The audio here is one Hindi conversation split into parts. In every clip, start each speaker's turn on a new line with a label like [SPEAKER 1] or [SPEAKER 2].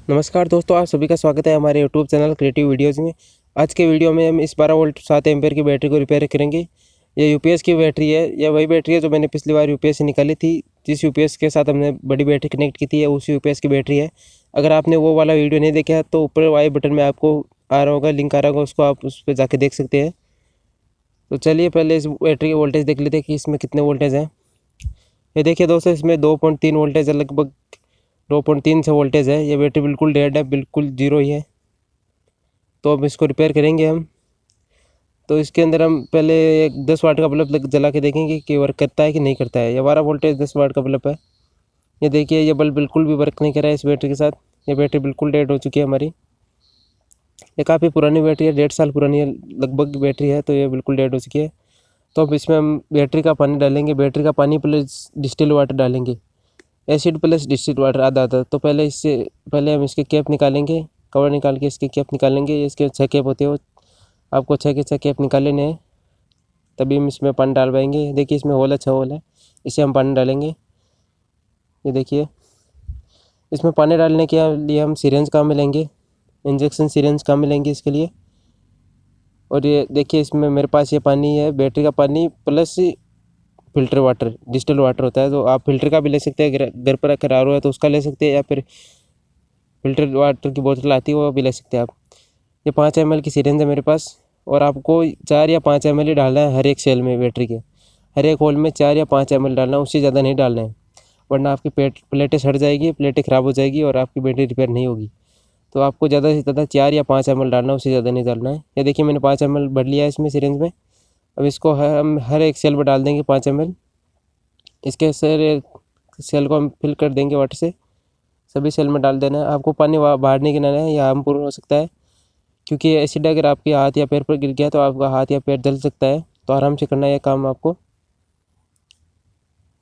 [SPEAKER 1] नमस्कार दोस्तों, आप सभी का स्वागत है हमारे यूट्यूब चैनल क्रिएटिव वीडियोज़ में। आज के वीडियो में हम इस 12 वोल्ट 7 एम्पेयर की बैटरी को रिपेयर करेंगे। ये यूपीएस की बैटरी है। यह वही बैटरी है जो मैंने पिछली बार यूपीएस से निकाली थी। जिस यूपीएस के साथ हमने बड़ी बैटरी कनेक्ट की थी, है उसी यूपीएस की बैटरी है। अगर आपने वो वाला वीडियो नहीं देखा है तो ऊपर वाले बटन में आपको आ रहा होगा, लिंक आ रहा होगा, उसको आप उस पर जाके देख सकते हैं। तो चलिए पहले इस बैटरी के वोल्टेज देख लेते हैं कि इसमें कितने वोल्टेज हैं। ये देखिए दोस्तों, इसमें 2.3 वोल्टेज है, लगभग 2.3 से वोल्टेज है। ये बैटरी बिल्कुल डेड है, बिल्कुल जीरो ही है। तो अब इसको रिपेयर करेंगे हम। तो इसके अंदर हम पहले एक 10 वाट का बल्ब जला के देखेंगे कि वर्क करता है कि नहीं करता है। ये 12 वोल्टेज 10 वाट का बल्ब है। ये देखिए, ये बल्ब बिल्कुल भी वर्क नहीं कर रहा है इस बैटरी के साथ। ये बैटरी बिल्कुल डेड हो चुकी है हमारी। ये काफ़ी पुरानी बैटरी है, 1.5 साल पुरानी है लगभग बैटरी है, तो ये बिल्कुल डेड हो चुकी है। तो अब इसमें हम बैटरी का पानी डालेंगे। बैटरी का पानी प्लस डिस्टिल वाटर डालेंगे। एसिड प्लस डिस्टिल वाटर आधा आधा। तो पहले हम इसके कैप निकालेंगे, कवर निकाल के इसके कैप निकालेंगे। ये इसके 6 कैप होते हैं, आपको 6 के 6 कैप निकाल लेने हैं, तभी हम इसमें पानी डाल पाएंगे। देखिए इसमें होल है, 6 होल है, इसे हम पानी डालेंगे। ये देखिए, इसमें पानी डालने के लिए हम सिरेंज काम में लेंगे, इंजेक्शन सिरेंज काम में लेंगे इसके लिए। और ये देखिए, इसमें मेरे पास ये पानी है, बैटरी का पानी plus filter water, distil water होता है। तो आप फिल्टर का भी ले सकते हैं, घर पर अगर आर ओ है तो उसका ले सकते हैं, या फिर फिल्टर वाटर की बोतल आती है वो भी ले सकते हैं आप। ये 5 ml की सिरेंज है मेरे पास, और आपको 4 या 5 ml ही डालना है हर एक सेल में। बैटरी के हर एक होल में 4 या 5 ml डालना है, उससे ज़्यादा नहीं डालना है, वरना आपकी प्लेटें सड़ जाएगी, प्लेटें ख़राब हो जाएगी और आपकी बैटरी रिपेयर नहीं होगी। तो आपको ज़्यादा से ज़्यादा 4 या 5 ml डालना है, उससे ज़्यादा नहीं डालना है। ये देखिए, मैंने 5 ml भर लिया है इसमें सिरेंज में। अब इसको हम हर एक सेल में डाल देंगे 5 ml। इसके सेल को हम फिल कर देंगे वाटर से। सभी सेल में डाल देना है। आपको पानी बाहर नहीं गिराना है, या हार्मफुल हो सकता है, क्योंकि ये एसिड अगर आपके हाथ या पैर पर गिर गया तो आपका हाथ या पैर जल सकता है। तो आराम से करना है ये काम आपको।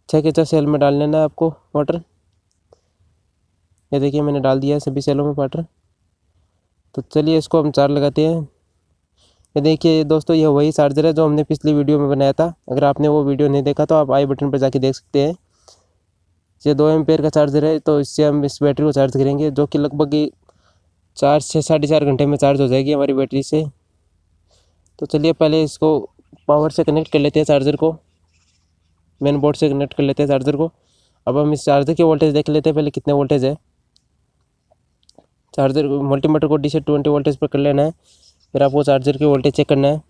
[SPEAKER 1] 6 के 6 सेल में डाल लेना है आपको वाटर। ये देखिए, मैंने डाल दिया है सभी सेलों में वाटर। तो चलिए इसको हम चार्ज लगाते हैं। ये देखिए दोस्तों, ये वही चार्जर है जो हमने पिछली वीडियो में बनाया था। अगर आपने वो वीडियो नहीं देखा तो आप आई बटन पर जाके देख सकते हैं। ये 2 एम्पेयर का चार्जर है, तो इससे हम इस बैटरी को चार्ज करेंगे, जो कि लगभग 4 से 4.5 घंटे में चार्ज हो जाएगी हमारी बैटरी से। तो चलिए पहले इसको पावर से कनेक्ट कर लेते हैं, चार्जर को मेन बोर्ड से कनेक्ट कर लेते हैं चार्जर को। अब हम इस चार्जर के वोल्टेज देख लेते हैं पहले कितने वोल्टेज है। चार्जर मल्टीमीटर को DC 20 वोल्टेज पर कर लेना है, फिर आपको चार्जर के वोल्टेज चेक करना है।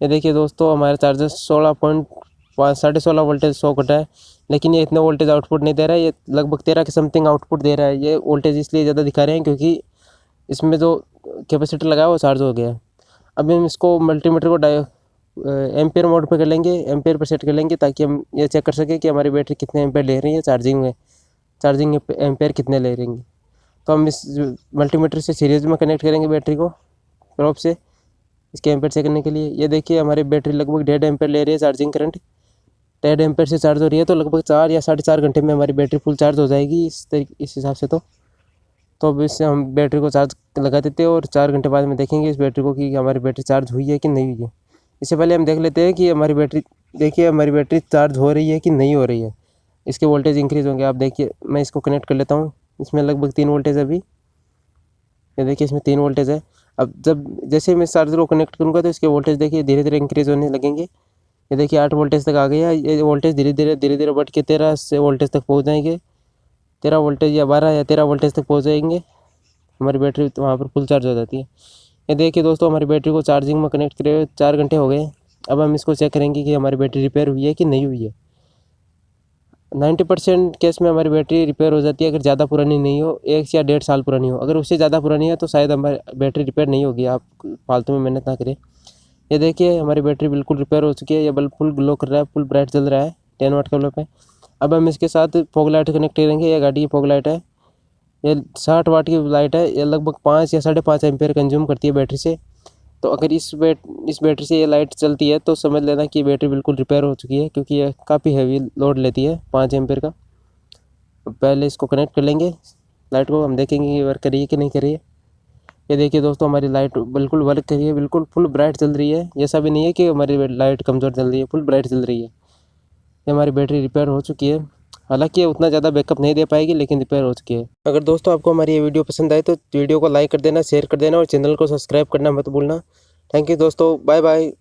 [SPEAKER 1] ये देखिए दोस्तों, हमारा चार्जर 16.5 वोल्टेज शो कर रहा है, लेकिन ये इतना वोल्टेज आउटपुट नहीं दे रहा है। ये लगभग 13 के समथिंग आउटपुट दे रहा है। ये वोल्टेज इसलिए ज़्यादा दिखा रहे हैं क्योंकि इसमें जो कैपेसिटर लगा है वो चार्ज हो गया है। अभी हम इसको मल्टीमीटर को एम्पेयर मोड पे कर लेंगे, एम्पेयर पर सेट कर लेंगे, ताकि हम ये चेक कर सकें कि हमारी बैटरी कितने एम्पेयर ले रही है चार्जिंग में, चार्जिंग एम्पेयर कितने ले रही है। तो हम इस मल्टीमीटर से सीरीज में कनेक्ट करेंगे बैटरी को प्रोब से, इसके एम्पेयर चेक करने के लिए। ये देखिए, हमारी बैटरी लगभग 1.5 एम्पेयर ले रही है चार्जिंग करंट। 1.5 एम्पेयर से चार्ज हो रही है, तो लगभग 4 या 4.5 घंटे में हमारी बैटरी फुल चार्ज हो जाएगी इस हिसाब से। तो अब इससे हम बैटरी को चार्ज लगा देते हैं, और 4 घंटे बाद में देखेंगे इस बैटरी को कि हमारी बैटरी चार्ज हुई है कि नहीं हुई है। इससे पहले हम देख लेते हैं कि हमारी बैटरी, देखिए हमारी बैटरी चार्ज हो रही है कि नहीं हो रही है। इसके वोल्टेज इंक्रीज़ होंगे, आप देखिए। मैं इसको कनेक्ट कर लेता हूँ। इसमें लगभग 3 वोल्टेज है अभी। ये देखिए, इसमें 3 वोल्टेज है। अब जैसे मैं इस चार्जर को कनेक्ट करूँगा तो इसके वोल्टेज देखिए धीरे धीरे इंक्रीज़ होने लगेंगे। ये देखिए 8 वोल्टेज तक आ गया। ये वोल्टेज धीरे धीरे बढ़ के 13 से वोल्टेज तक पहुँच जाएंगे। 13 वोल्टेज या 12 या 13 वोल्टेज तक पहुँच जाएंगे, हमारी बैटरी तो वहाँ पर फुल चार्ज हो जाती है। ये देखिए दोस्तों, हमारी बैटरी को चार्जिंग में कनेक्ट करे 4 घंटे हो गए। अब हम इसको चेक करेंगे कि हमारी बैटरी रिपेयर हुई है कि नहीं हुई है। 90% केस में हमारी बैटरी रिपेयर हो जाती है, अगर ज़्यादा पुरानी नहीं हो, 1 या 1.5 साल पुरानी हो। अगर उससे ज़्यादा पुरानी है तो शायद हमारी बैटरी रिपेयर नहीं होगी, आप फालतू में मेहनत ना करें। ये देखिए, हमारी बैटरी बिल्कुल रिपेयर हो चुकी है। ये बल्ब फुल ग्लो कर रहा है, फुल ब्राइट जल रहा है, 10 वाट का बल्ब है। अब हम इसके साथ फॉग लाइट कनेक्ट करेंगे। ये गाड़ी की फॉग लाइट है, ये 60 वाट की लाइट है। ये लगभग 5 या 5.5 एम्पेयर कंज्यूम करती है बैटरी से। तो अगर इस बैटरी से ये लाइट चलती है तो समझ लेना कि बैटरी बिल्कुल रिपेयर हो चुकी है, क्योंकि ये काफ़ी हैवी लोड लेती है 5 एम्पेयर का। पहले इसको कनेक्ट कर लेंगे लाइट को, हम देखेंगे कि वर्क कर रही है कि नहीं कर रही है। ये देखिए दोस्तों, हमारी लाइट बिल्कुल वर्क कर रही है, बिल्कुल फुल ब्राइट चल रही है। ऐसा भी नहीं है कि हमारी लाइट कमज़ोर चल रही है, फुल ब्राइट चल रही है। ये हमारी बैटरी रिपेयर हो चुकी है। हालांकि ये उतना ज़्यादा बैकअप नहीं दे पाएगी, लेकिन रिपेयर हो चुकी है। अगर दोस्तों आपको हमारी ये वीडियो पसंद आए तो वीडियो को लाइक कर देना, शेयर कर देना और चैनल को सब्सक्राइब करना मत भूलना। थैंक यू दोस्तों, बाय बाय।